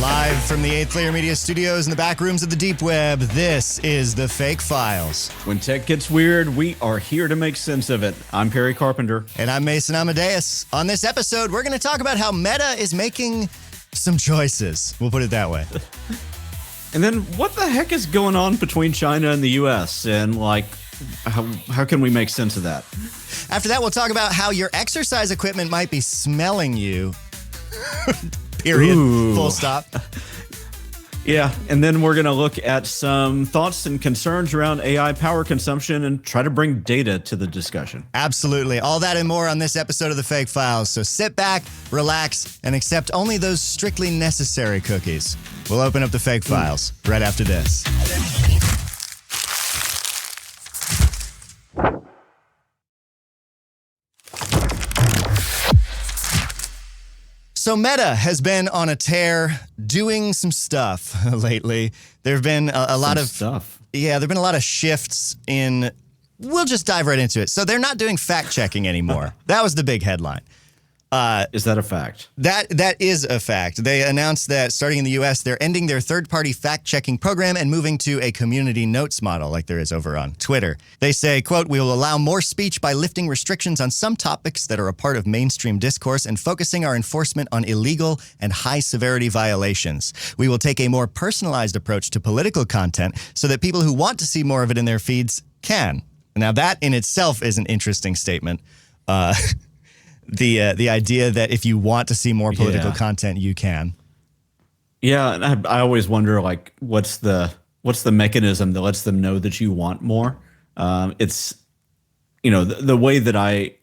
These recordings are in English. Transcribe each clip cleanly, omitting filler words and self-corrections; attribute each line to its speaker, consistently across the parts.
Speaker 1: Live from the 8th Layer Media Studios in the back rooms of the deep web, this is the FAIK Files.
Speaker 2: When tech gets weird, we are here to make sense of it. I'm Perry Carpenter.
Speaker 1: And I'm Mason Amadeus. On this episode, we're going to talk about how Meta is making some choices. We'll put it that way.
Speaker 2: And then what the heck is going on between China and the U.S.? And how can we make sense of that?
Speaker 1: After that, we'll talk about how your exercise equipment might be smelling you. Period.
Speaker 2: Ooh.
Speaker 1: Full stop.
Speaker 2: Yeah, and then we're going to look at some thoughts and concerns around AI power consumption and try to bring data to the discussion.
Speaker 1: Absolutely. All that and more on this episode of the FAIK Files. So sit back, relax, and accept only those strictly necessary cookies. We'll open up the FAIK Files right after this. So Meta has been on a tear doing some stuff lately. There have been a lot of
Speaker 2: stuff.
Speaker 1: Yeah, there have been a lot of shifts in, we'll just dive right into it. So they're not doing fact checking anymore. That was the big headline.
Speaker 2: Is that a fact?
Speaker 1: That is a fact. They announced that starting in the U.S., they're ending their third-party fact-checking program and moving to a community notes model like there is over on Twitter. They say, quote, "We will allow more speech by lifting restrictions on some topics that are a part of mainstream discourse and focusing our enforcement on illegal and high-severity violations. We will take a more personalized approach to political content so that people who want to see more of it in their feeds can." Now, that in itself is an interesting statement. The idea that if you want to see more political content, you can.
Speaker 2: Yeah, and I always wonder, like, what's the mechanism that lets them know that you want more? It's, the way that I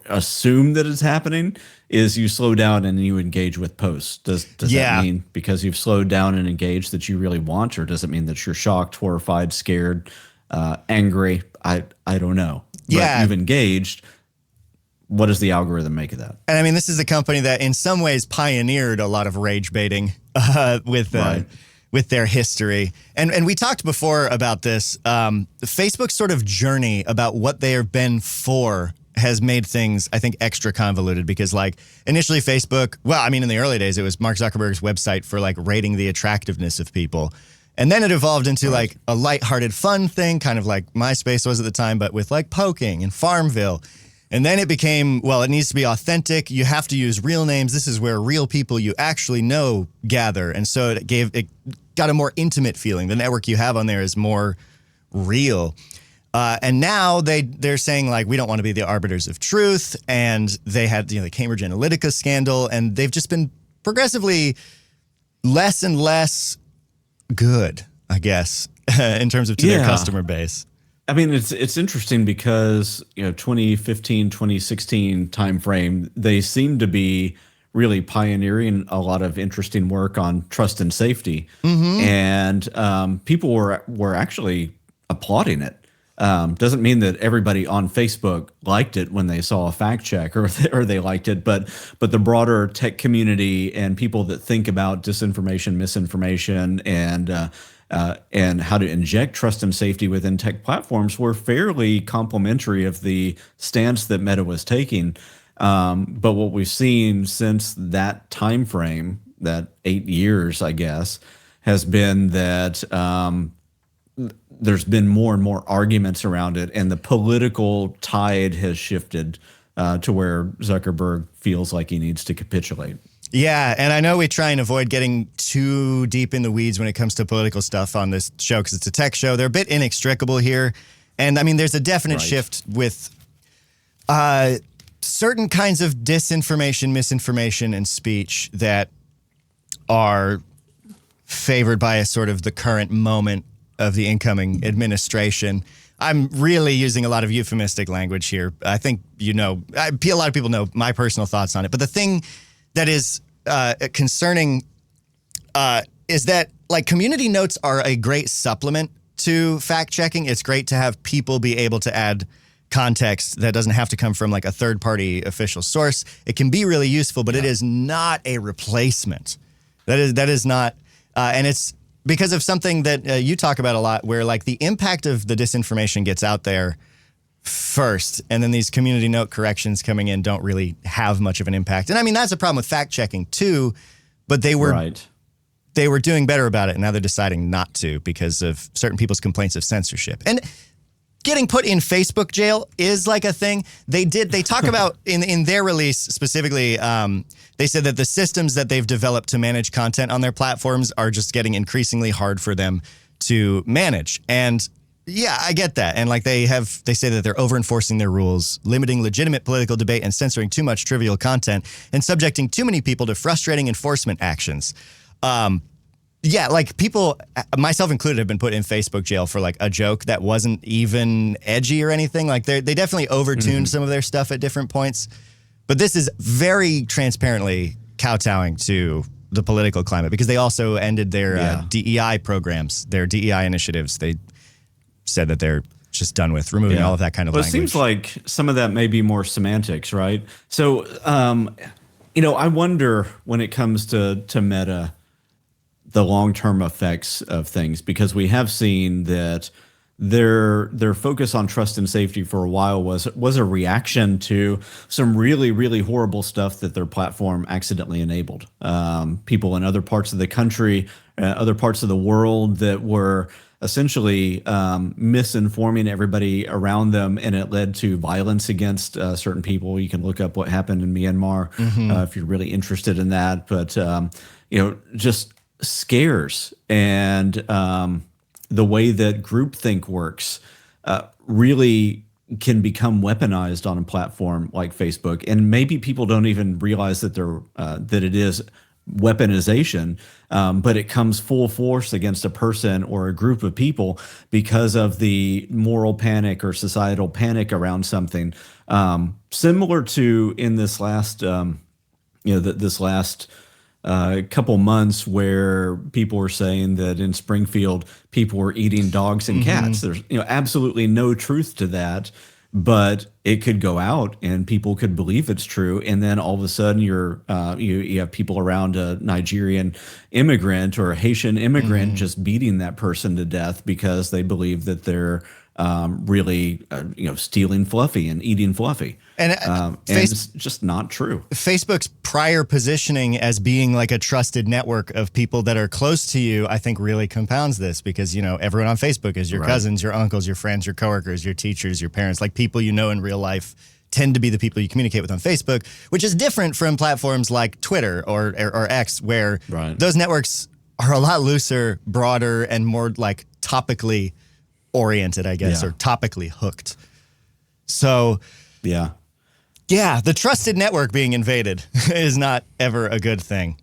Speaker 2: assume that it's happening is you slow down and you engage with posts. Does that mean because you've slowed down and engaged that you really want, or does it mean that you're shocked, horrified, scared, angry? I don't know. But you've engaged. What does the algorithm make of that? And
Speaker 1: I mean, this is a company that in some ways pioneered a lot of rage baiting with their history. And we talked before about this. Facebook's sort of journey about what they have been for has made things, I think, extra convoluted because, like, initially Facebook, well, I mean, in the early days, it was Mark Zuckerberg's website for, like, rating the attractiveness of people. And then it evolved into, like, a lighthearted fun thing, kind of like MySpace was at the time, but with, like, poking and Farmville. And then it became, well, it needs to be authentic. You have to use real names. This is where real people you actually know gather. And so it got a more intimate feeling. The network you have on there is more real. And now they're saying, like, we don't want to be the arbiters of truth. And they had, the Cambridge Analytica scandal. And they've just been progressively less and less good, I guess, in terms of to their customer base.
Speaker 2: I mean, it's interesting because, 2015, 2016 timeframe, they seem to be really pioneering a lot of interesting work on trust and safety. Mm-hmm. And people were actually applauding it. Doesn't mean that everybody on Facebook liked it when they saw a fact check or they liked it, but the broader tech community and people that think about disinformation, misinformation, and how to inject trust and safety within tech platforms were fairly complimentary of the stance that Meta was taking. But what we've seen since that time frame, that 8 years, I guess, has been that there's been more and more arguments around it, and the political tide has shifted to where Zuckerberg feels like he needs to capitulate.
Speaker 1: Yeah, and I know we try and avoid getting too deep in the weeds when it comes to political stuff on this show because it's a tech show. They're a bit inextricable here. And, I mean, there's a definite shift with certain kinds of disinformation, misinformation, and speech that are favored by a sort of the current moment of the incoming administration. I'm really using a lot of euphemistic language here. I think, a lot of people know my personal thoughts on it. But the thing that is concerning is that, like, community notes are a great supplement to fact checking. It's great to have people be able to add context that doesn't have to come from, like, a third party official source. It can be really useful, but it is not a replacement. That is not, and it's because of something that you talk about a lot, where, like, the impact of the disinformation gets out there first, and then these community note corrections coming in don't really have much of an impact. And I mean, that's a problem with fact checking too, but they were they were doing better about it, and now they're deciding not to because of certain people's complaints of censorship. And getting put in Facebook jail is like a thing. They talk about in their release specifically, they said that the systems that they've developed to manage content on their platforms are just getting increasingly hard for them to manage. And yeah, I get that. And like they say that they're over-enforcing their rules, limiting legitimate political debate and censoring too much trivial content and subjecting too many people to frustrating enforcement actions. Yeah, like people, myself included, have been put in Facebook jail for like a joke that wasn't even edgy or anything. Like they definitely overtuned some of their stuff at different points. But this is very transparently kowtowing to the political climate because they also ended their DEI programs, their DEI initiatives. They said that they're just done with removing all of that kind of language.
Speaker 2: It seems like some of that may be more semantics, right? So, I wonder when it comes to Meta, the long-term effects of things, because we have seen that their focus on trust and safety for a while was a reaction to some really, really horrible stuff that their platform accidentally enabled. People in other parts of the country, other parts of the world that were essentially misinforming everybody around them, and it led to violence against certain people. You can look up what happened in Myanmar if you're really interested in that. But just scares and the way that groupthink works really can become weaponized on a platform like Facebook, and maybe people don't even realize that that it is weaponization, but it comes full force against a person or a group of people because of the moral panic or societal panic around something. Similar to in this last, this last couple months where people were saying that in Springfield people were eating dogs and cats. There's absolutely no truth to that, but it could go out and people could believe it's true, and then all of a sudden you have people around a Nigerian immigrant or a Haitian immigrant just beating that person to death because they believe that they're really stealing Fluffy and eating Fluffy. And it's just not true.
Speaker 1: Facebook's prior positioning as being like a trusted network of people that are close to you, I think really compounds this because, everyone on Facebook is your cousins, your uncles, your friends, your coworkers, your teachers, your parents, like people you know in real life tend to be the people you communicate with on Facebook, which is different from platforms like Twitter or X, where those networks are a lot looser, broader, and more like topically oriented, I guess, or topically hooked. So, yeah, the trusted network being invaded is not ever a good thing.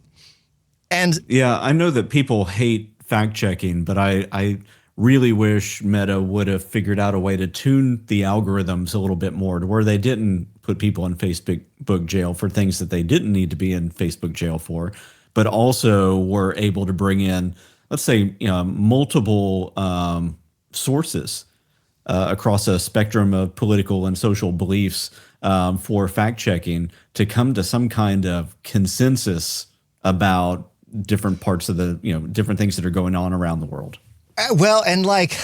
Speaker 1: And
Speaker 2: I know that people hate fact checking, but I really wish Meta would have figured out a way to tune the algorithms a little bit more to where they didn't put people in Facebook jail for things that they didn't need to be in Facebook jail for, but also were able to bring in, let's say, multiple sources across a spectrum of political and social beliefs for fact checking to come to some kind of consensus about different parts of the, different things that are going on around the world.
Speaker 1: Well, and like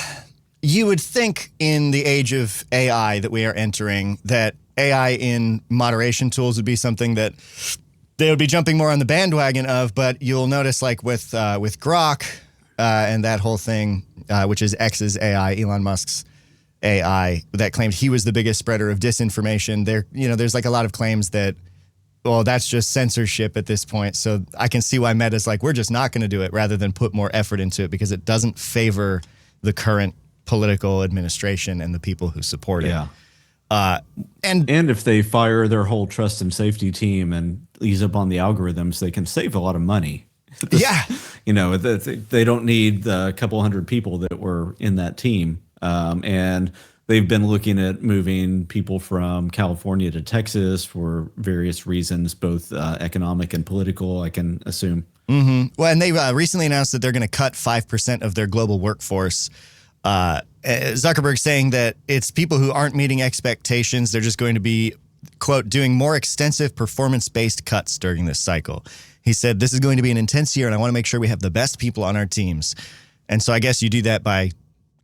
Speaker 1: you would think in the age of AI that we are entering, that AI in moderation tools would be something that they would be jumping more on the bandwagon of, but you'll notice like with Grok and that whole thing, which is X's AI, Elon Musk's AI, that claimed he was the biggest spreader of disinformation. There's like a lot of claims that, well, that's just censorship at this point. So I can see why Meta's like, we're just not going to do it rather than put more effort into it because it doesn't favor the current political administration and the people who support it. And
Speaker 2: if they fire their whole trust and safety team and ease up on the algorithms, they can save a lot of money. They don't need a couple hundred people that were in that team. And they've been looking at moving people from California to Texas for various reasons, both economic and political, I can assume.
Speaker 1: Well, and they recently announced that they're going to cut 5% of their global workforce. Zuckerberg saying that it's people who aren't meeting expectations. They're just going to be, quote, doing more extensive performance-based cuts during this cycle. He said, this is going to be an intense year, and I want to make sure we have the best people on our teams. And so I guess you do that by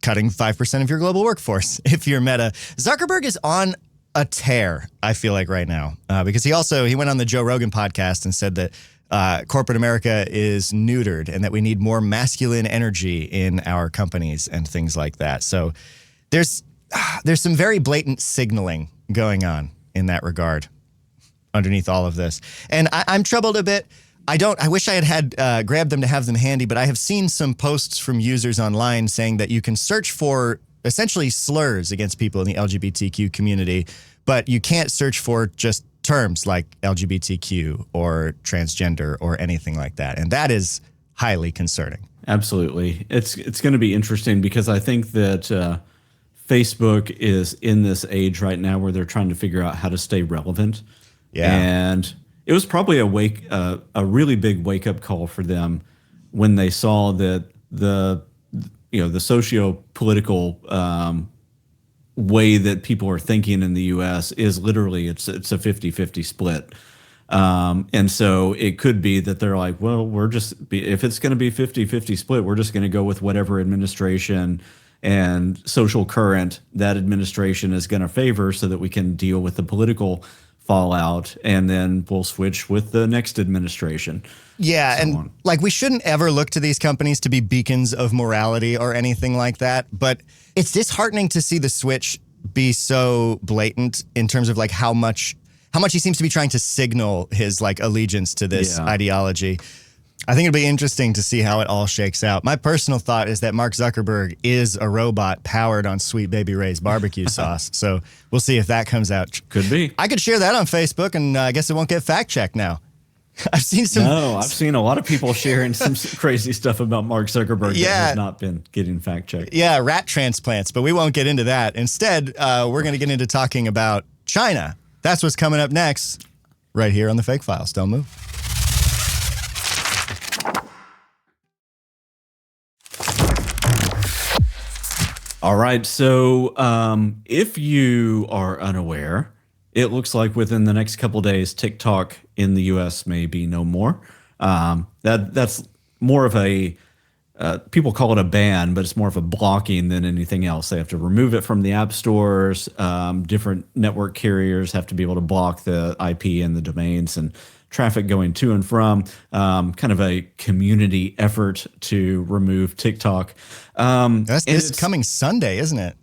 Speaker 1: cutting 5% of your global workforce if you're Meta. Zuckerberg is on a tear, I feel like, right now, because he went on the Joe Rogan podcast and said that corporate America is neutered and that we need more masculine energy in our companies and things like that. So there's some very blatant signaling going on in that regard underneath all of this. And I'm troubled a bit. I wish I had grabbed them to have them handy, but I have seen some posts from users online saying that you can search for essentially slurs against people in the LGBTQ community, but you can't search for just terms like LGBTQ or transgender or anything like that. And that is highly concerning.
Speaker 2: Absolutely. It's going to be interesting because I think that Facebook is in this age right now where they're trying to figure out how to stay relevant.
Speaker 1: Yeah.
Speaker 2: And it was probably a really big wake up call for them when they saw that the socio-political way that people are thinking in the U.S. is literally it's a 50-50 split. And so it could be that they're like, well, if it's going to be 50-50 split, we're just going to go with whatever administration and social current that administration is going to favor so that we can deal with the political fallout, and then we'll switch with the next administration.
Speaker 1: Yeah, and like we shouldn't ever look to these companies to be beacons of morality or anything like that, but it's disheartening to see the switch be so blatant in terms of like how much he seems to be trying to signal his like allegiance to this ideology. I think it'll be interesting to see how it all shakes out. My personal thought is that Mark Zuckerberg is a robot powered on Sweet Baby Ray's barbecue sauce. So we'll see if that comes out.
Speaker 2: Could be.
Speaker 1: I could share that on Facebook, and I guess it won't get fact-checked now. I've seen a lot of people sharing some crazy stuff about Mark Zuckerberg that has not been getting fact-checked. Yeah, rat transplants, but we won't get into that. Instead, we're going to get into talking about China. That's what's coming up next, right here on the FAIK Files. Don't move. All right, so if you are unaware, it looks like within the next couple days, TikTok in the U.S. may be no more. That's more of a, people call it a ban, but it's more of a blocking than anything else. They have to remove it from the app stores. Different network carriers have to be able to block the IP and the domains and traffic going to and from, kind of a community effort to remove TikTok. That's this coming Sunday, isn't it?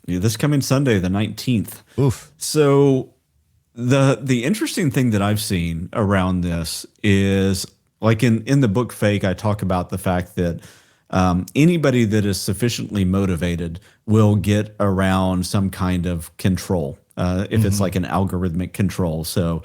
Speaker 1: Yeah, this coming Sunday, the 19th. Oof. So the interesting thing that I've seen around this is, like in the book FAIK, I talk about the fact that anybody that is sufficiently motivated will get around some kind of control. If it's like an algorithmic control. So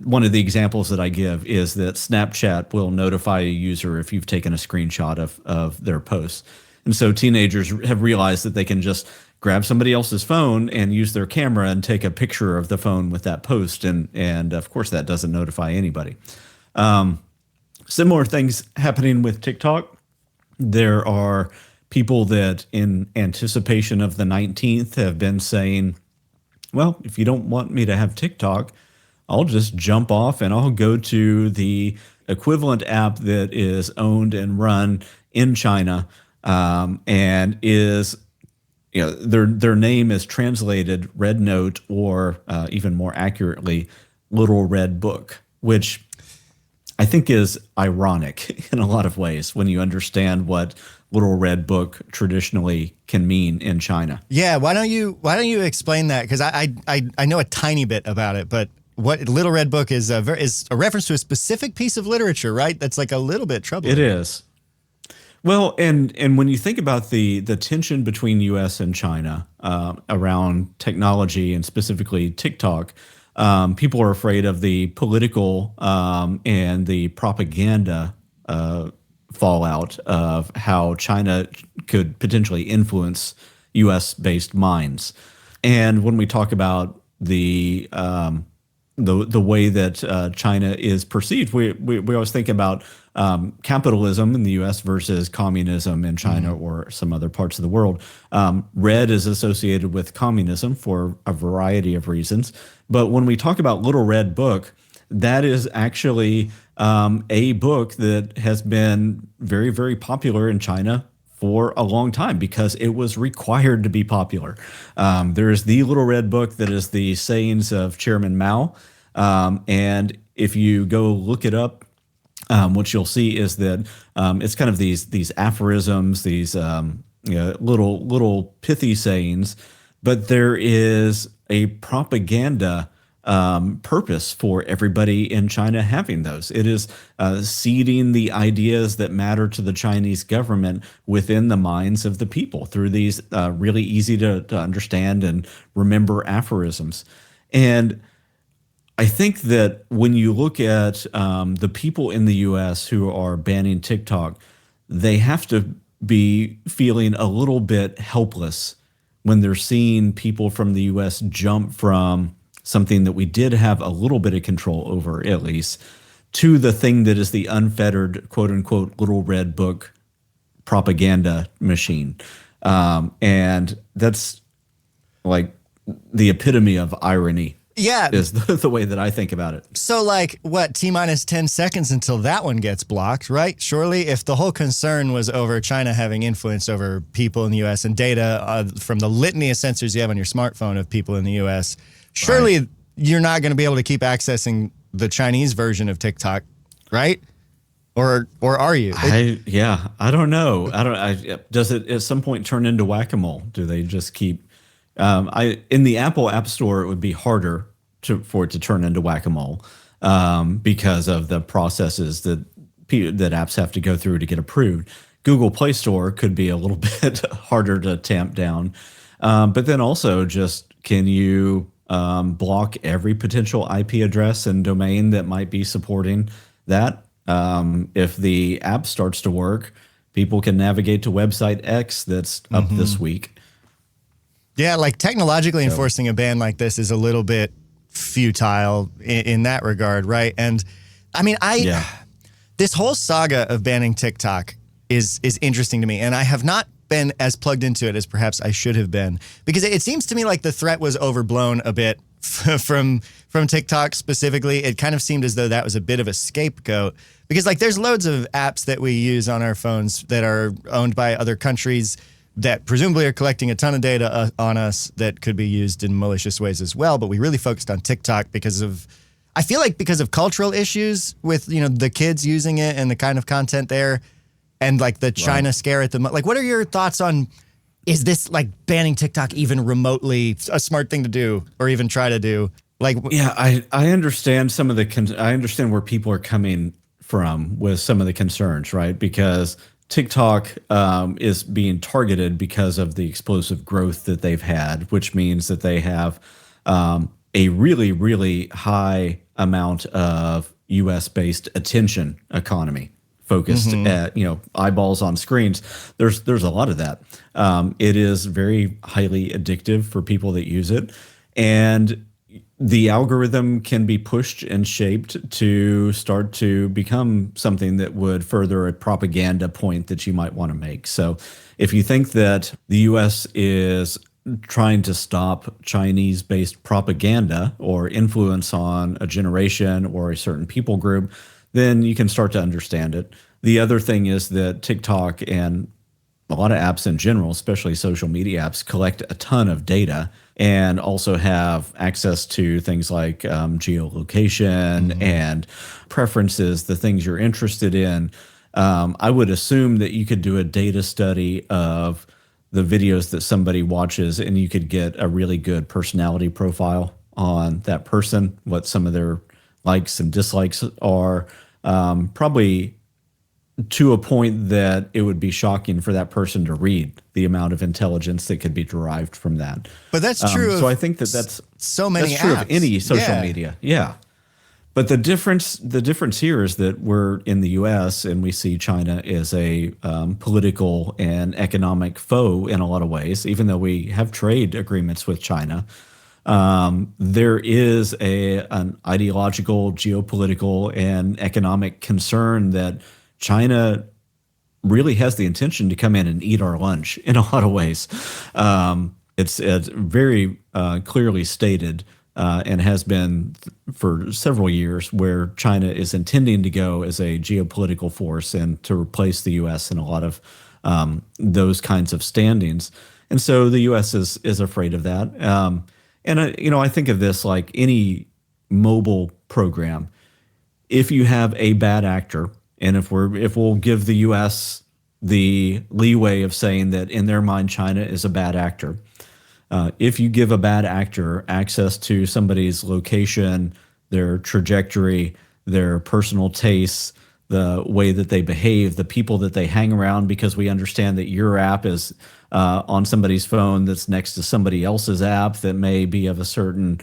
Speaker 1: one of the examples that I give is that Snapchat will notify a user if you've taken a screenshot of their posts. And so teenagers have realized that they can just grab somebody else's phone and use their camera and take a picture of the phone with that post. And of course, that doesn't notify anybody. Similar things happening with TikTok. There are people that in anticipation of the 19th have been saying, well, if you don't want me to have TikTok, I'll just jump off and I'll go to the equivalent app that is owned and run in China, and is, their name is translated RedNote, or even more accurately, Little Red Book, which I think is ironic in a lot of ways when you understand what Little Red Book traditionally can mean in China. Yeah, why don't you explain that? Because I know a tiny bit about it, but what Little Red Book is a reference to a specific piece of literature, right? That's like a little bit troubling. It is. Well, and when you think about the tension between U.S. and China around technology and specifically TikTok, people are afraid of the political and the propaganda fallout of how China could potentially influence U.S.-based minds. And when we talk about the way that China is perceived, we always think about capitalism in the U.S. versus communism in China or some other parts of the world. Red is associated with communism for a variety of reasons. But when we talk about Little Red Book, that is actually a book that has been very, very popular in China for a long time because it was required to be popular. There is the Little Red Book that is the sayings of Chairman Mao. And if you go look it up
Speaker 2: what you'll see is that it's kind of these aphorisms, these little pithy sayings, but there is a propaganda purpose for everybody in China having those. It is seeding the ideas that matter to the Chinese government within the minds of the people through these really easy to understand and remember aphorisms. And I think that when you look at the people in the U.S. who are banning TikTok, they have to be feeling a little bit helpless when they're seeing people from the U.S. jump from something that we did have a little bit of control over, at least, to the thing that is the unfettered, quote unquote, little red book propaganda machine. And that's like the epitome of irony.
Speaker 1: Yeah.
Speaker 2: Is the way that I think about it.
Speaker 1: So like what, T-minus 10 seconds until that one gets blocked, right? Surely if the whole concern was over China having influence over people in the U.S. and data from the litany of sensors you have on your smartphone of people in the U.S., surely you're not going to be able to keep accessing the Chinese version of TikTok, right? Or are you?
Speaker 2: I don't know. Does it at some point turn into whack-a-mole? Do they just keep... in the Apple App Store, it would be harder for it to turn into whack-a-mole because of the processes that apps have to go through to get approved. Google Play Store could be a little bit harder to tamp down. But then also just, can you block every potential IP address and domain that might be supporting that? If the app starts to work, people can navigate to website X that's up this week.
Speaker 1: Yeah, like technologically enforcing a ban like this is a little bit futile in that regard, right? And I mean, this whole saga of banning TikTok is interesting to me, and I have not been as plugged into it as perhaps I should have been, because it seems to me like the threat was overblown a bit from TikTok specifically. It kind of seemed as though that was a bit of a scapegoat, because like there's loads of apps that we use on our phones that are owned by other countries that presumably are collecting a ton of data on us that could be used in malicious ways as well. But we really focused on TikTok because of cultural issues with, the kids using it and the kind of content there, and like the China scare at the like. What are your thoughts on, is this like banning TikTok even remotely a smart thing to do or even try to do? Like,
Speaker 2: yeah, I understand some of I understand where people are coming from with some of the concerns, right? Because TikTok is being targeted because of the explosive growth that they've had, which means that they have a really, really high amount of U.S.-based attention economy focused at, eyeballs on screens. There's a lot of that. It is very highly addictive for people that use it. And the algorithm can be pushed and shaped to start to become something that would further a propaganda point that you might want to make. So if you think that the U.S. is trying to stop Chinese-based propaganda or influence on a generation or a certain people group, then you can start to understand it. The other thing is that TikTok and a lot of apps in general, especially social media apps, collect a ton of data and also have access to things like geolocation and preferences, the things you're interested in. I would assume that you could do a data study of the videos that somebody watches, and you could get a really good personality profile on that person, what some of their likes and dislikes are, probably to a point that it would be shocking for that person to read the amount of intelligence that could be derived from that.
Speaker 1: But that's true.
Speaker 2: So I think that's
Speaker 1: so many
Speaker 2: that's true
Speaker 1: apps.
Speaker 2: of any social media. Yeah. But the difference here is that we're in the U.S. and we see China as a political and economic foe in a lot of ways, even though we have trade agreements with China. There is an ideological, geopolitical, and economic concern that China really has the intention to come in and eat our lunch in a lot of ways. It's very clearly stated and has been for several years, where China is intending to go as a geopolitical force and to replace the U.S. in a lot of those kinds of standings. And so the U.S. is afraid of that. And I think of this like any mobile program. If you have a bad actor And if we'll give the U.S. the leeway of saying that in their mind China is a bad actor, if you give a bad actor access to somebody's location, their trajectory, their personal tastes, the way that they behave, the people that they hang around, because we understand that your app is on somebody's phone that's next to somebody else's app that may be of a certain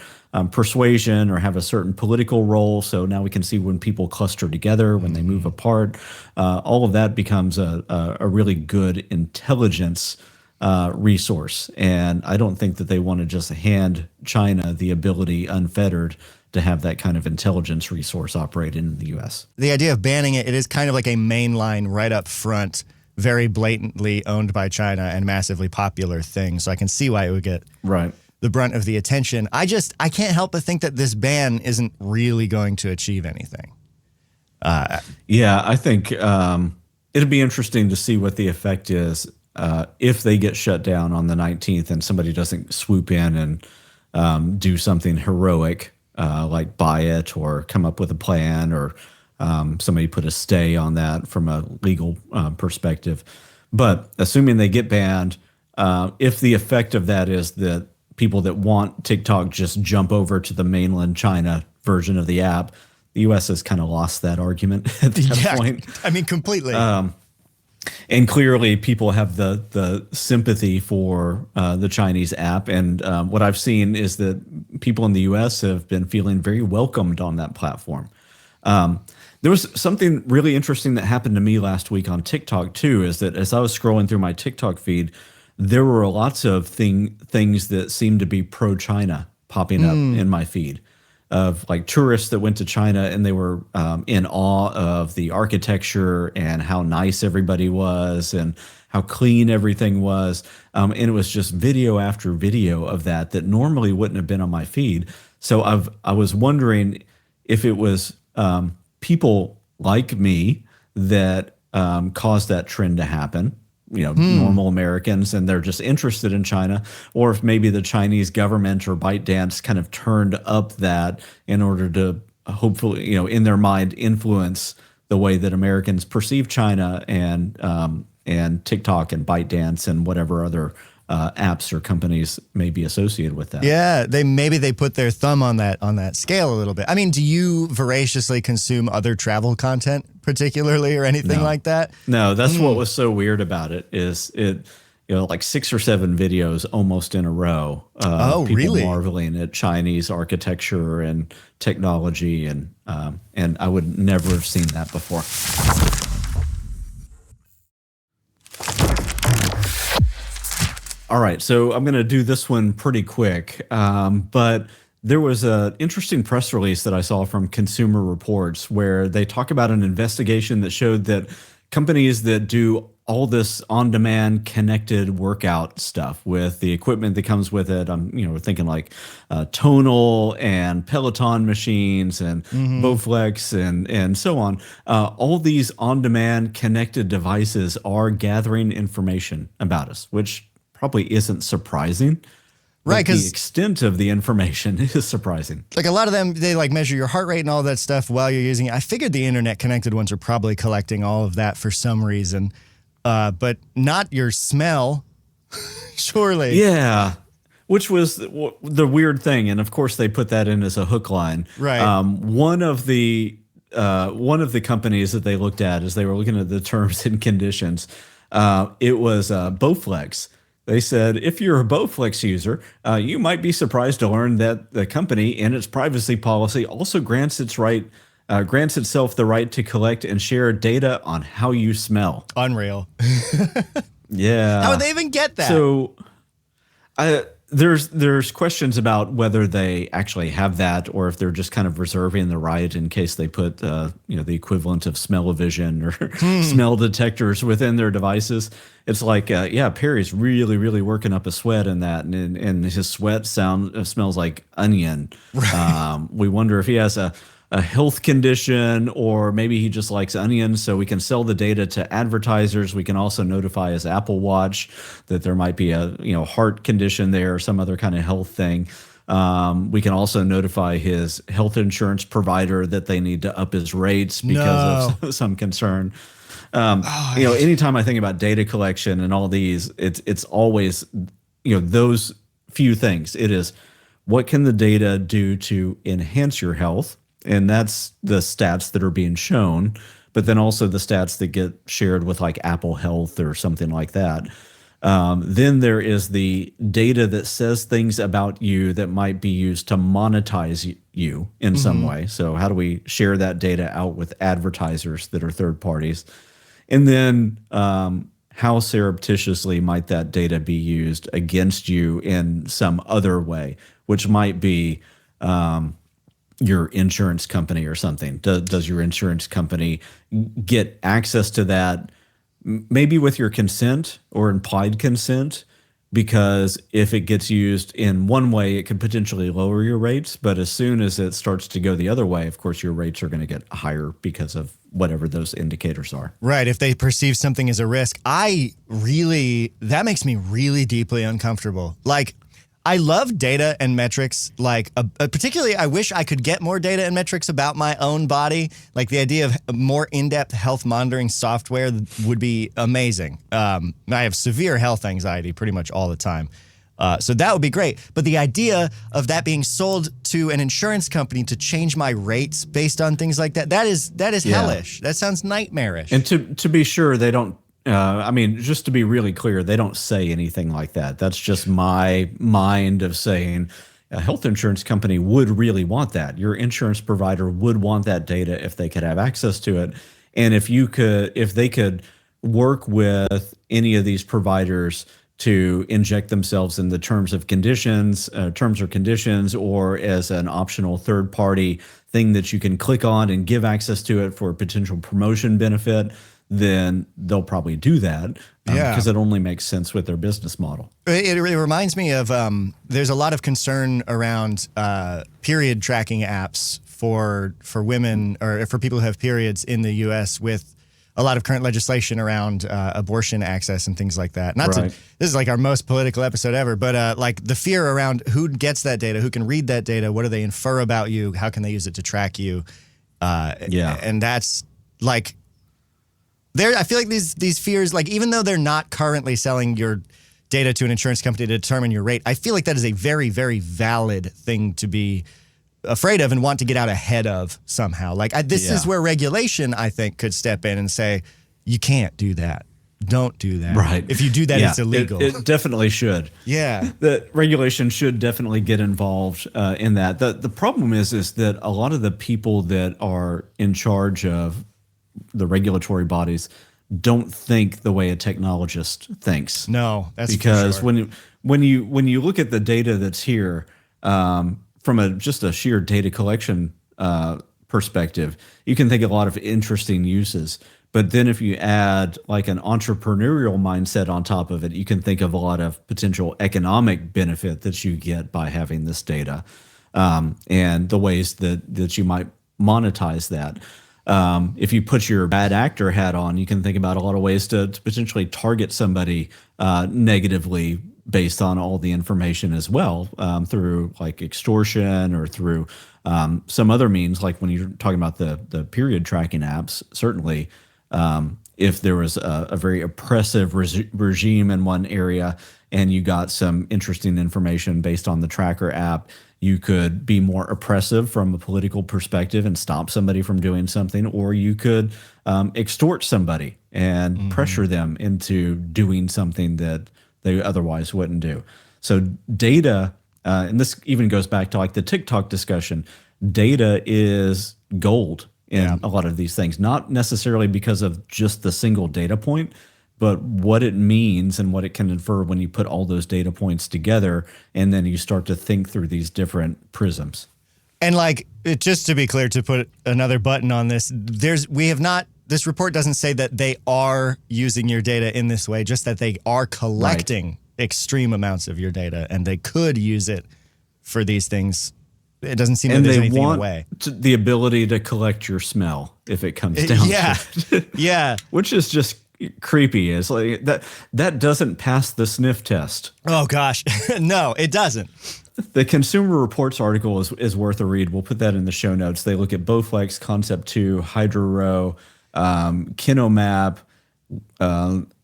Speaker 2: persuasion or have a certain political role. So now we can see when people cluster together, when they move apart. All of that becomes a really good intelligence resource. And I don't think that they want to just hand China the ability unfettered to have that kind of intelligence resource operate in the U.S.
Speaker 1: The idea of banning it is kind of like a mainline right up front, very blatantly owned by China and massively popular thing. So I can see why it would get the brunt of the attention. I can't help but think that this ban isn't really going to achieve anything.
Speaker 2: Yeah, I think it'd be interesting to see what the effect is if they get shut down on the 19th and somebody doesn't swoop in and do something heroic, like buy it or come up with a plan, or somebody put a stay on that from a legal perspective. But assuming they get banned, if the effect of that is that people that want TikTok just jump over to the mainland China version of the app, the U.S. has kind of lost that argument at that point.
Speaker 1: I mean, completely.
Speaker 2: And clearly people have the sympathy for the Chinese app. And what I've seen is that people in the U.S. have been feeling very welcomed on that platform. There was something really interesting that happened to me last week on TikTok too, is that as I was scrolling through my TikTok feed, there were lots of things that seemed to be pro-China popping up in my feed, of like tourists that went to China and they were in awe of the architecture and how nice everybody was and how clean everything was. And it was just video after video of that normally wouldn't have been on my feed. So I was wondering if it was people like me that caused that trend to happen, normal Americans, and they're just interested in China, or if maybe the Chinese government or ByteDance kind of turned up that in order to hopefully, in their mind, influence the way that Americans perceive China and TikTok and ByteDance and whatever other apps or companies may be associated with that.
Speaker 1: Yeah, they put their thumb on that scale a little bit. I mean, do you voraciously consume other travel content particularly or anything like that?
Speaker 2: No, that's what was so weird about it, is it, like 6 or 7 videos almost in a row of people
Speaker 1: really?
Speaker 2: marveling at Chinese architecture and technology, and I would never have seen that before. All right, so I'm going to do this one pretty quick, but there was an interesting press release that I saw from Consumer Reports where they talk about an investigation that showed that companies that do all this on-demand connected workout stuff with the equipment that comes with it, we're thinking like Tonal and Peloton machines and Bowflex and so on. All these on-demand connected devices are gathering information about us, which probably isn't surprising. Right, because the extent of the information is surprising.
Speaker 1: Like a lot of them, they like measure your heart rate and all that stuff while you're using it. I figured the internet connected ones are probably collecting all of that for some reason, but not your smell, surely.
Speaker 2: Yeah, which was the weird thing, and of course they put that in as a hook line.
Speaker 1: Right.
Speaker 2: One of the companies that they looked at as they were looking at the terms and conditions, it was Bowflex. They said, if you're a Bowflex user, you might be surprised to learn that the company, in its privacy policy, also grants itself the right to collect and share data on how you smell.
Speaker 1: Unreal.
Speaker 2: Yeah.
Speaker 1: How would they even get that?
Speaker 2: So there's questions about whether they actually have that, or if they're just kind of reserving the right in case they put the equivalent of smell-o-vision or smell detectors within their devices. It's like Perry's really, really working up a sweat in that, and his sweat smells like onion. Right. We wonder if he has a health condition, or maybe he just likes onions, so we can sell the data to advertisers. We can also notify his Apple Watch that there might be a heart condition there or some other kind of health thing. We can also notify his health insurance provider that they need to up his rates because of some concern. Anytime I think about data collection and all these, it's always, those few things. It is, what can the data do to enhance your health? And that's the stats that are being shown, but then also the stats that get shared with like Apple Health or something like that. Then there is the data that says things about you that might be used to monetize you in some way. So how do we share that data out with advertisers that are third parties? And then how surreptitiously might that data be used against you in some other way, which might be your insurance company or something. Does your insurance company get access to that, maybe with your consent or implied consent? Because if it gets used in one way, it could potentially lower your rates. But as soon as it starts to go the other way, of course, your rates are going to get higher because of whatever those indicators are.
Speaker 1: Right. If they perceive something as a risk, that makes me really deeply uncomfortable. Like, I love data and metrics. Like, particularly, I wish I could get more data and metrics about my own body. Like, the idea of more in-depth health monitoring software would be amazing. I have severe health anxiety pretty much all the time. So that would be great. But the idea of that being sold to an insurance company to change my rates based on things like that is hellish. That sounds nightmarish.
Speaker 2: And to be sure, they don't, just to be really clear, they don't say anything like that. That's just my mind of saying a health insurance company would really want that. Your insurance provider would want that data if they could have access to it. And if they could work with any of these providers to inject themselves in the terms or conditions, or as an optional third-party thing that you can click on and give access to it for a potential promotion benefit, then they'll probably do that because it only makes sense with their business model.
Speaker 1: It reminds me of there's a lot of concern around period tracking apps for women or for people who have periods in the U.S. with a lot of current legislation around abortion access and things like that. This is like our most political episode ever, but like the fear around who gets that data, who can read that data, what do they infer about you, how can they use it to track you? And that's like, I feel like these fears, like even though they're not currently selling your data to an insurance company to determine your rate, I feel like that is a very, very valid thing to be afraid of and want to get out ahead of somehow. Like this is where regulation, I think, could step in and say, you can't do that. Don't do that.
Speaker 2: Right.
Speaker 1: If you do that, it's illegal.
Speaker 2: It definitely should.
Speaker 1: Yeah.
Speaker 2: The regulation should definitely get involved in that. The problem is that a lot of the people that are in charge of the regulatory bodies don't think the way a technologist thinks. No, that's
Speaker 1: because
Speaker 2: for sure. when you look at the data that's here, from just a sheer data collection perspective, you can think of a lot of interesting uses. But then if you add like an entrepreneurial mindset on top of it, you can think of a lot of potential economic benefit that you get by having this data, and the ways that you might monetize that. If you put your bad actor hat on, you can think about a lot of ways to potentially target somebody negatively based on all the information as well, through like extortion or through some other means. Like when you're talking about the period tracking apps, certainly if there was a very oppressive regime in one area and you got some interesting information based on the tracker app, you could be more oppressive from a political perspective and stop somebody from doing something, or you could extort somebody and pressure them into doing something that they otherwise wouldn't do. So data, and this even goes back to like the TikTok discussion, data is gold in a lot of these things, not necessarily because of just the single data point, but what it means and what it can infer when you put all those data points together, and then you start to think through these different prisms.
Speaker 1: And like, just to be clear, to put another button on this, this report doesn't say that they are using your data in this way, just that they are collecting extreme amounts of your data, and they could use it for these things. It doesn't seem like there's anything in the way.
Speaker 2: The ability to collect your smell if it comes down to it.
Speaker 1: Yeah.
Speaker 2: Which is just creepy. Is like that doesn't pass the sniff test.
Speaker 1: Oh gosh. No, it doesn't.
Speaker 2: The Consumer Reports article is worth a read. We'll put that in the show notes. They look at Bowflex, Concept 2, HydroRow, Kinomap,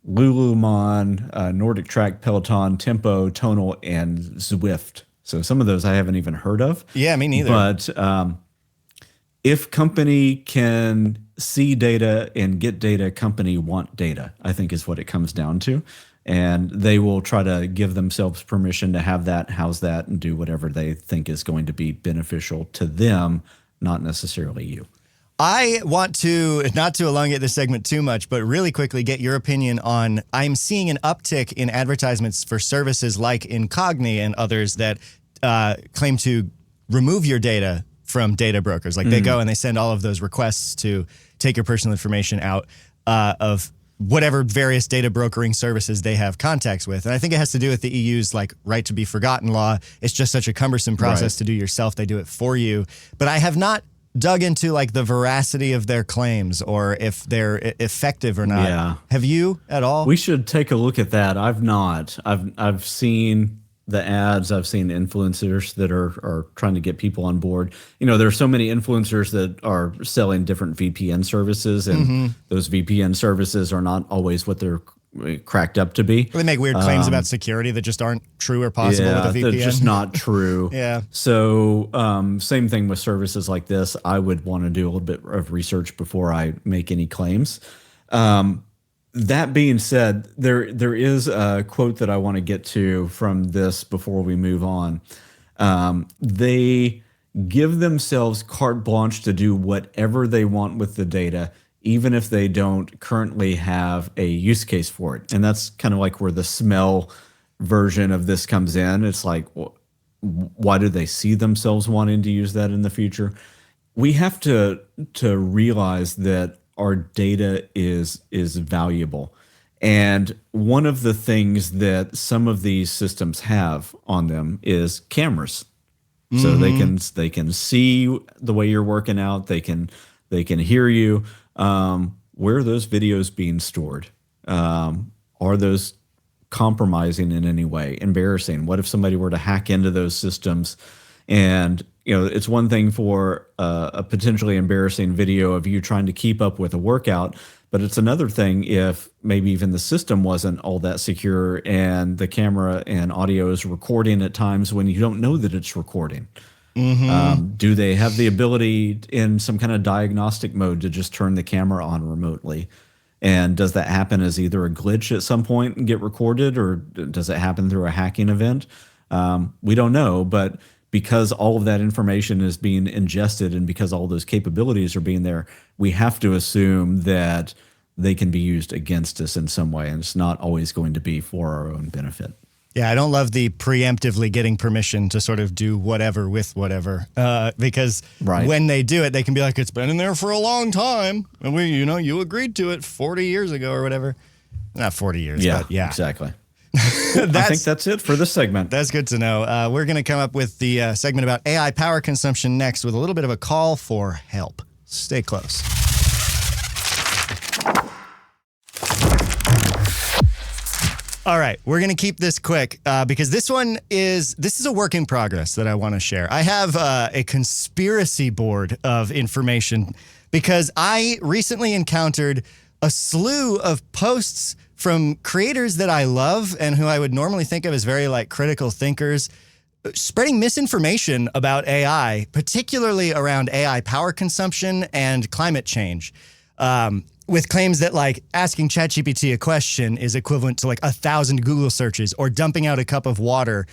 Speaker 2: Lululemon, Nordic Track, Peloton, Tempo, Tonal, and Zwift. So some of those I haven't even heard of.
Speaker 1: Yeah, me neither.
Speaker 2: But if company can see data and get data, company want data, I think is what it comes down to. And they will try to give themselves permission to have that, house that, and do whatever they think is going to be beneficial to them, not necessarily you.
Speaker 1: I want to, not to elongate this segment too much, but really quickly get your opinion on, I'm seeing an uptick in advertisements for services like Incogni and others that claim to remove your data from data brokers. Like they go and they send all of those requests to take your personal information out of whatever various data brokering services they have contacts with. And I think it has to do with the EU's like right to be forgotten law. It's just such a cumbersome process to do yourself. They do it for you. But I have not dug into like the veracity of their claims or if they're effective or not.
Speaker 2: Yeah.
Speaker 1: Have you at all?
Speaker 2: We should take a look at that. I've not. I've seen the ads. I've seen influencers that are trying to get people on board. You know, there are so many influencers that are selling different VPN services, and those VPN services are not always what they're cracked up to be.
Speaker 1: They make weird claims about security that just aren't true or possible with a VPN.
Speaker 2: They're just not true.
Speaker 1: Yeah.
Speaker 2: So same thing with services like this. I would want to do a little bit of research before I make any claims. That being said, there is a quote that I want to get to from this before we move on. They give themselves carte blanche to do whatever they want with the data, even if they don't currently have a use case for it. And that's kind of like where the smell version of this comes in. It's like, why do they see themselves wanting to use that in the future? We have to realize that our data is valuable. And one of the things that some of these systems have on them is cameras. So they can see the way you're working out. They can hear you. Where are those videos being stored? Are those compromising in any way? Embarrassing? What if somebody were to hack into those systems? And you know, it's one thing for a potentially embarrassing video of you trying to keep up with a workout, but it's another thing if maybe even the system wasn't all that secure and the camera and audio is recording at times when you don't know that it's recording. Do they have the ability in some kind of diagnostic mode to just turn the camera on remotely? And does that happen as either a glitch at some point and get recorded, or does it happen through a hacking event? We don't know, but because all of that information is being ingested and because all those capabilities are being there, we have to assume that they can be used against us in some way, and it's not always going to be for our own benefit.
Speaker 1: Yeah, I don't love the preemptively getting permission to sort of do whatever with whatever, because when they do it, they can be like, it's been in there for a long time, and you agreed to it 40 years ago or whatever. Not 40 years, but yeah.
Speaker 2: Exactly. I think that's it for this segment.
Speaker 1: That's good to know. We're going to come up with the segment about AI power consumption next with a little bit of a call for help. Stay close. All right, we're going to keep this quick because this is a work in progress that I want to share. I have a conspiracy board of information because I recently encountered a slew of posts from creators that I love and who I would normally think of as very like critical thinkers, spreading misinformation about AI, particularly around AI power consumption and climate change, with claims that like asking ChatGPT a question is equivalent to like 1,000 Google searches or dumping out a cup of water.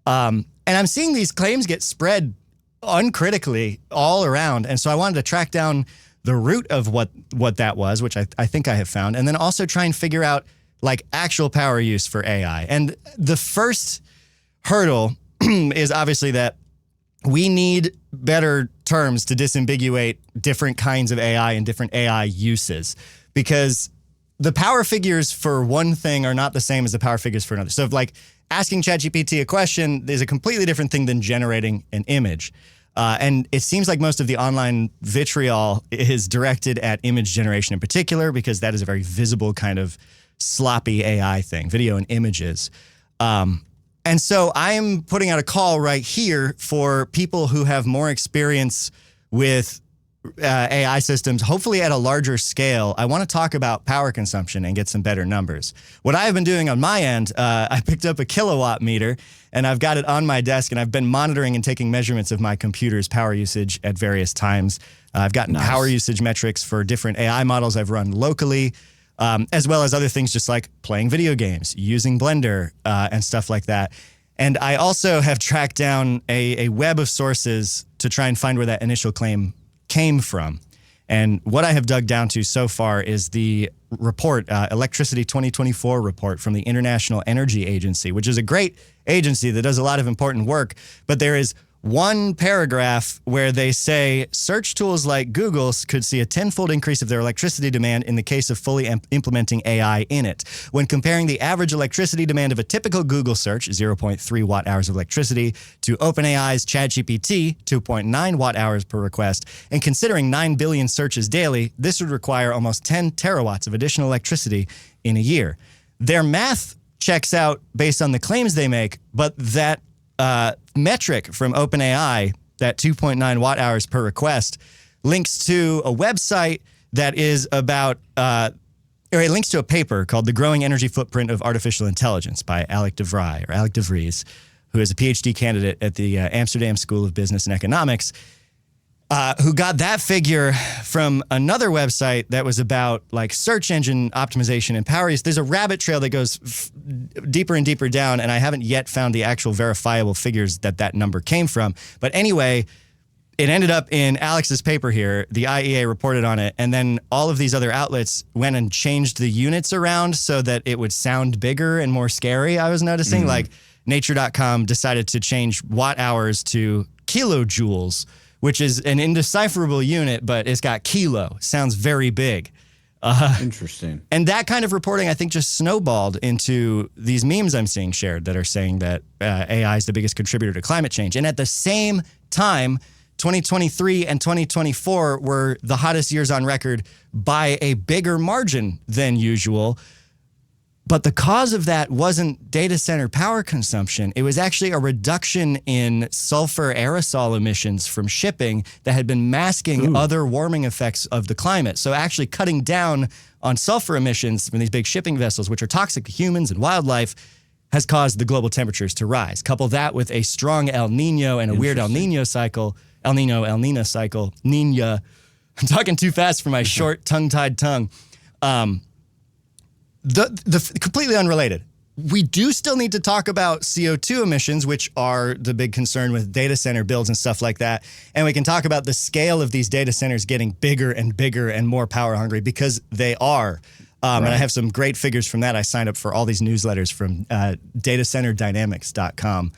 Speaker 1: And I'm seeing these claims get spread uncritically all around. And so I wanted to track down the root of what that was, which I think I have found, and then also try and figure out like actual power use for AI. And the first hurdle is obviously that we need better terms to disambiguate different kinds of AI and different AI uses, because the power figures for one thing are not the same as the power figures for another. So if like asking ChatGPT a question is a completely different thing than generating an image. And it seems like most of the online vitriol is directed at image generation in particular, because that is a very visible kind of sloppy AI thing, video and images. And And so I'm putting out a call right here for people who have more experience with AI systems, hopefully at a larger scale. I want to talk about power consumption and get some better numbers. What I have been doing on my end, I picked up a kilowatt meter and I've got it on my desk and I've been monitoring and taking measurements of my computer's power usage at various times. I've gotten power usage metrics for different AI models I've run locally, as well as other things just like playing video games, using Blender, and stuff like that. And I also have tracked down a web of sources to try and find where that initial claim came from. And what I have dug down to so far is the report, Electricity 2024 report from the International Energy Agency, which is a great agency that does a lot of important work. But there is one paragraph where they say search tools like Google's could see a 10-fold increase of their electricity demand in the case of fully implementing AI in it. When comparing the average electricity demand of a typical Google search, 0.3 watt hours of electricity, to OpenAI's ChatGPT, 2.9 watt hours per request, and considering 9 billion searches daily, this would require almost 10 terawatts of additional electricity in a year. Their math checks out based on the claims they make, but that metric from OpenAI, that 2.9 watt hours per request, links to a website that is about, or it links to a paper called The Growing Energy Footprint of Artificial Intelligence by Alec de Vries, who is a PhD candidate at the Amsterdam School of Business and Economics, who got that figure from another website that was about like search engine optimization and power use. There's a rabbit trail that goes deeper and deeper down, and I haven't yet found the actual verifiable figures that number came from. But anyway, it ended up in Alex's paper here. The IEA reported on it, and then all of these other outlets went and changed the units around so that it would sound bigger and more scary, I was noticing. Like Nature.com decided to change watt hours to kilojoules, which is an indecipherable unit, but it's got kilo. Sounds very big.
Speaker 2: Interesting.
Speaker 1: And that kind of reporting, I think, just snowballed into these memes I'm seeing shared that are saying that AI is the biggest contributor to climate change. And at the same time, 2023 and 2024 were the hottest years on record by a bigger margin than usual. But the cause of that wasn't data center power consumption. It was actually a reduction in sulfur aerosol emissions from shipping that had been masking other warming effects of the climate. So actually cutting down on sulfur emissions from these big shipping vessels, which are toxic to humans and wildlife, has caused the global temperatures to rise. Couple that with a strong El Nino and a weird El Nino cycle, El Nina cycle, Nina. I'm talking too fast for my short tongue-tied tongue. The completely unrelated. We do still need to talk about CO2 emissions, which are the big concern with data center builds and stuff like that. And we can talk about the scale of these data centers getting bigger and bigger and more power hungry because they are. And I have some great figures from that. I signed up for all these newsletters from datacenterdynamics.com.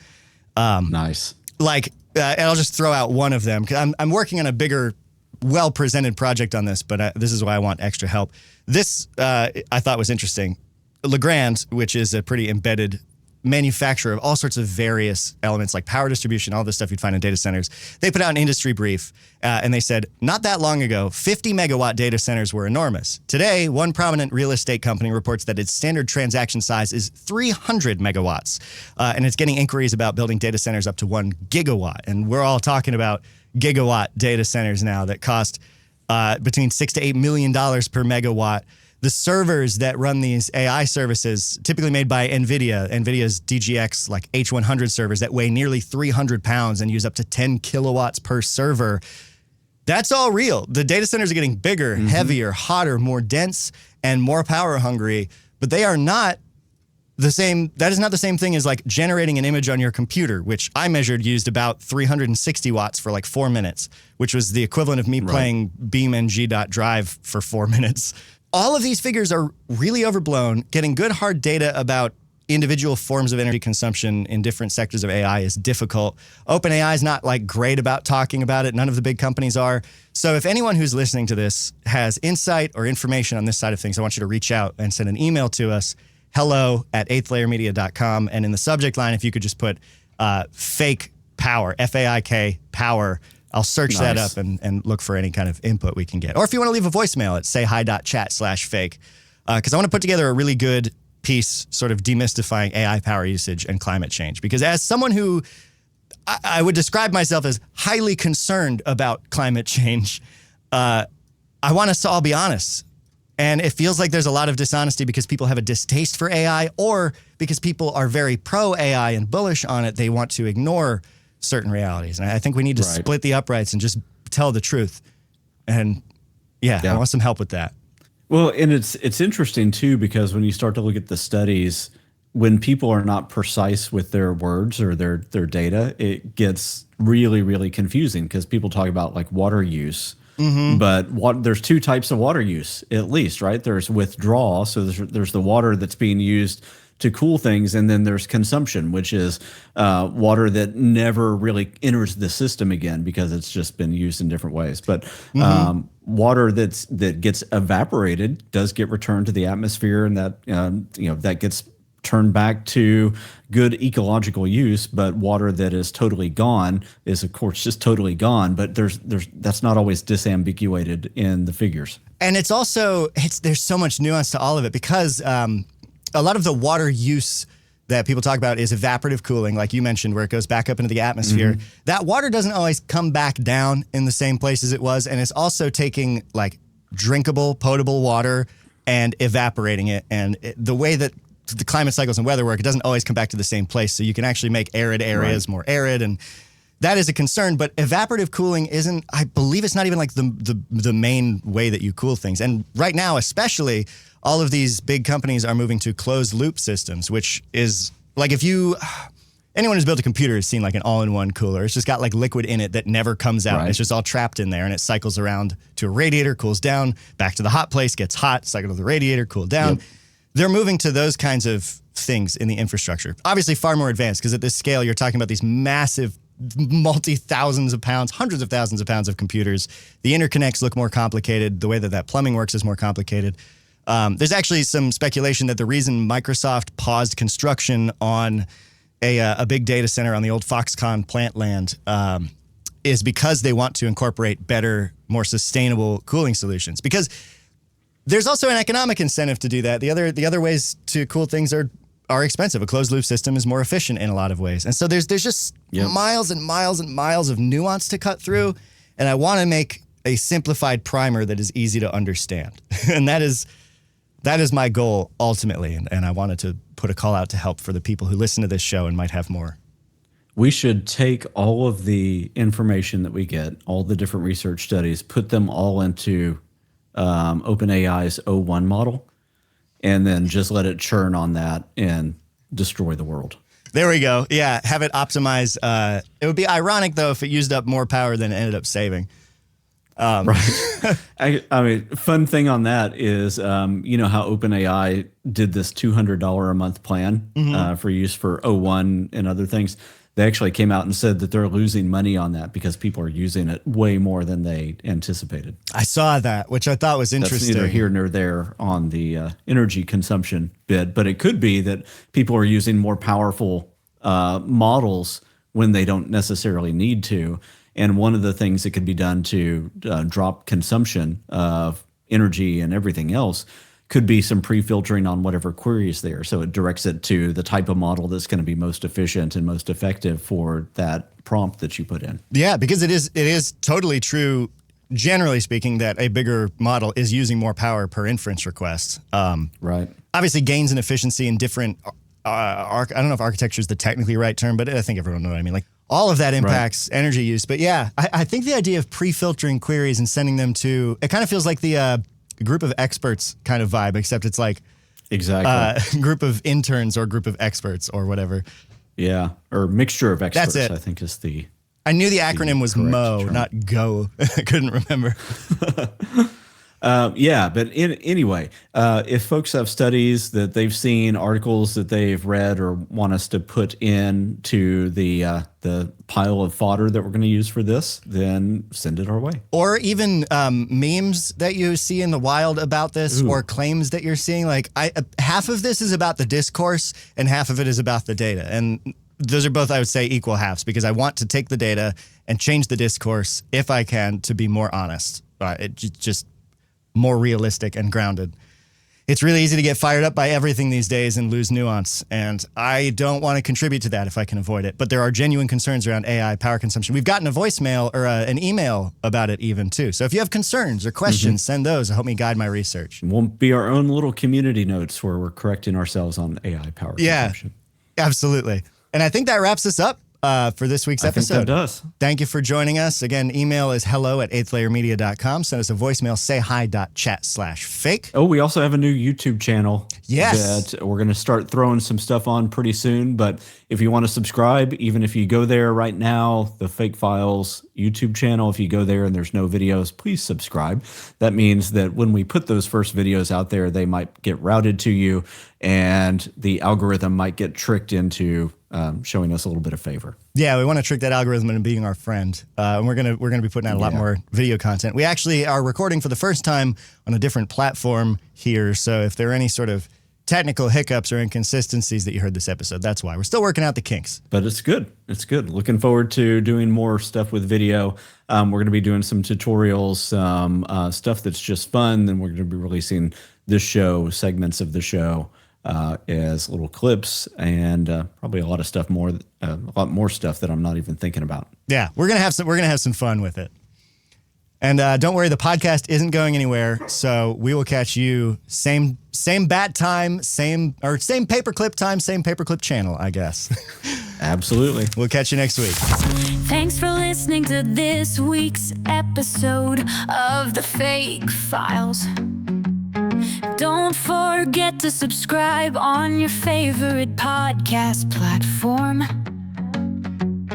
Speaker 2: Nice.
Speaker 1: And I'll just throw out one of them because I'm working on a bigger, well-presented project on this, but this is why I want extra help. This I thought was interesting. Legrand, which is a pretty embedded manufacturer of all sorts of various elements like power distribution, all this stuff you'd find in data centers, they put out an industry brief and they said, not that long ago, 50 megawatt data centers were enormous. Today, one prominent real estate company reports that its standard transaction size is 300 megawatts. And it's getting inquiries about building data centers up to 1 gigawatt. And we're all talking about gigawatt data centers now that cost between $6 to $8 million per megawatt. The servers that run these AI services, typically made by NVIDIA's DGX like H100 servers that weigh nearly 300 pounds and use up to 10 kilowatts per server. That's all real. The data centers are getting bigger, heavier, hotter, more dense, and more power hungry, but they are not the same. That is not the same thing as like generating an image on your computer, which I measured used about 360 watts for like 4 minutes, which was the equivalent of me playing BeamNG.drive for 4 minutes. All of these figures are really overblown. Getting good hard data about individual forms of energy consumption in different sectors of AI is difficult. OpenAI is not like great about talking about it. None of the big companies are. So if anyone who's listening to this has insight or information on this side of things, I want you to reach out and send an email to us, hello@eighthlayermedia.com. And in the subject line, if you could just put FAIK Power, FAIK Power, I'll search that up and look for any kind of input we can get. Or if you want to leave a voicemail at sayhi.chat/fake, because I want to put together a really good piece sort of demystifying AI power usage and climate change. Because as someone who I would describe myself as highly concerned about climate change, I want us to all be honest. And it feels like there's a lot of dishonesty because people have a distaste for AI, or because people are very pro AI and bullish on it, they want to ignore certain realities. And I think we need to split the uprights and just tell the truth. And I want some help with that.
Speaker 2: Well, and it's interesting too, because when you start to look at the studies, when people are not precise with their words or their data, it gets really, really confusing, because people talk about like water use. But there's two types of water use, at least, right? There's withdrawal, so there's the water that's being used to cool things, and then there's consumption, which is water that never really enters the system again because it's just been used in different ways. But water that gets evaporated does get returned to the atmosphere, and that that gets turned back to good ecological use. But water that is totally gone is, of course, just totally gone. But that's not always disambiguated in the figures.
Speaker 1: And it's also there's so much nuance to all of it, because a lot of the water use that people talk about is evaporative cooling, like you mentioned, where it goes back up into the atmosphere. That water doesn't always come back down in the same place as it was, and it's also taking like drinkable, potable water and evaporating it. And the way that the climate cycles and weather work, it doesn't always come back to the same place. So you can actually make arid areas more arid, and that is a concern. But evaporative cooling isn't, I believe it's not even like the main way that you cool things. And right now, especially, all of these big companies are moving to closed loop systems, which is like, anyone who's built a computer has seen like an all-in-one cooler. It's just got like liquid in it that never comes out. It's just all trapped in there, and it cycles around to a radiator, cools down, back to the hot place, gets hot, cycle to the radiator, cool down. They're moving to those kinds of things in the infrastructure. Obviously far more advanced, because at this scale, you're talking about these massive multi-thousands of pounds, hundreds of thousands of pounds of computers. The interconnects look more complicated. The way that plumbing works is more complicated. There's actually some speculation that the reason Microsoft paused construction on a big data center on the old Foxconn plant land is because they want to incorporate better, more sustainable cooling solutions. Because there's also an economic incentive to do that. The other ways to cool things are expensive. A closed loop system is more efficient in a lot of ways. And so there's just miles and miles and miles of nuance to cut through. And I want to make a simplified primer that is easy to understand. And that is my goal ultimately. And I wanted to put a call out to help for the people who listen to this show and might have more.
Speaker 2: We should take all of the information that we get, all the different research studies, put them all into OpenAI's O1 model, and then just let it churn on that and destroy the world.
Speaker 1: There we go. Yeah, have it optimize. It would be ironic, though, if it used up more power than it ended up saving.
Speaker 2: Right. I mean, fun thing on that is, you know how OpenAI did this $200 a month plan for use for O1 and other things? They actually came out and said that they're losing money on that because people are using it way more than they anticipated.
Speaker 1: I saw that, which I thought was interesting.
Speaker 2: That's neither here nor there on the energy consumption bit, but it could be that people are using more powerful models when they don't necessarily need to. And one of the things that could be done to drop consumption of energy and everything else could be some pre-filtering on whatever query is there. So it directs it to the type of model that's going to be most efficient and most effective for that prompt that you put in.
Speaker 1: Yeah, because it is totally true, generally speaking, that a bigger model is using more power per inference request.
Speaker 2: Right.
Speaker 1: Obviously, gains in efficiency in different, I don't know if architecture is the technically right term, but I think everyone knows what I mean. Like, all of that impacts energy use. But yeah, I think the idea of pre-filtering queries and sending them to, it kind of feels like the group of experts kind of vibe, except it's like group of interns or group of experts or whatever.
Speaker 2: Yeah, or mixture of experts.
Speaker 1: That's it.
Speaker 2: I think is the.
Speaker 1: I knew the acronym was MO, term. Not GO. I couldn't remember.
Speaker 2: Yeah, but anyway, if folks have studies that they've seen, articles that they've read, or want us to put into the pile of fodder that we're going to use for this, then send it our way.
Speaker 1: Or even memes that you see in the wild about this, or claims that you're seeing. Like, half of this is about the discourse, and half of it is about the data. And those are both, I would say, equal halves, because I want to take the data and change the discourse, if I can, to be more honest. It just more realistic and grounded. It's really easy to get fired up by everything these days and lose nuance. And I don't want to contribute to that if I can avoid it. But there are genuine concerns around AI power consumption. We've gotten a voicemail or an email about it even too. So if you have concerns or questions, send those. Help me guide my research.
Speaker 2: We'll be our own little community notes where we're correcting ourselves on AI power consumption.
Speaker 1: Absolutely. And I think that wraps us up for this week's episode.
Speaker 2: I think that does.
Speaker 1: Thank you for joining us. Again, email is hello@eighthlayermedia.com. Send us a voicemail, sayhi.chat/fake.
Speaker 2: Oh, we also have a new YouTube channel.
Speaker 1: Yes.
Speaker 2: That we're going to start throwing some stuff on pretty soon. But if you want to subscribe, even if you go there right now, the FAIK Files YouTube channel, if you go there and there's no videos, please subscribe. That means that when we put those first videos out there, they might get routed to you and the algorithm might get tricked into showing us a little bit of favor.
Speaker 1: Yeah, we want to trick that algorithm into being our friend. And we're gonna be putting out a lot more video content. We actually are recording for the first time on a different platform here. So if there are any sort of technical hiccups or inconsistencies that you heard this episode, that's why. We're still working out the kinks.
Speaker 2: But it's good. It's good. Looking forward to doing more stuff with video. We're going to be doing some tutorials, stuff that's just fun. Then we're going to be releasing this show, segments of the show, as little clips, and probably a lot more stuff that I'm not even thinking about.
Speaker 1: Yeah, we're gonna have some fun with it. And don't worry, the podcast isn't going anywhere. So we will catch you same bat time, same paperclip time, same paperclip channel, I guess.
Speaker 2: Absolutely.
Speaker 1: We'll catch you next week.
Speaker 3: Thanks for listening to this week's episode of the FAIK Files. Don't forget to subscribe on your favorite podcast platform.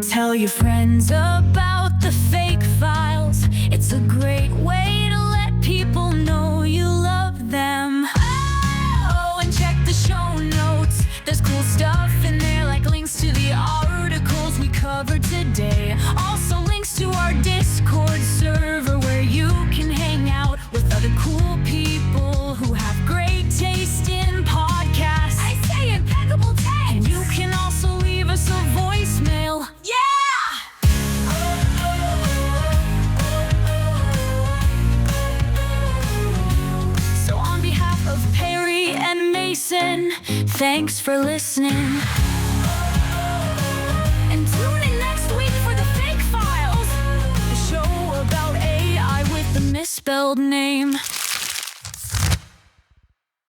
Speaker 3: Tell your friends about the FAIK Files. It's a great way to let people know you love them. Oh, and check the show notes. There's cool stuff in there, like links to the articles we covered today. Also links to our Discord server where you can hang out with other cool people who have great taste in podcasts. I say impeccable taste. And you can also leave us a voicemail. Yeah! So on behalf of Perry and Mason, thanks for listening. And tune in next week for the FAIK Files, the show about AI with the misspelled name.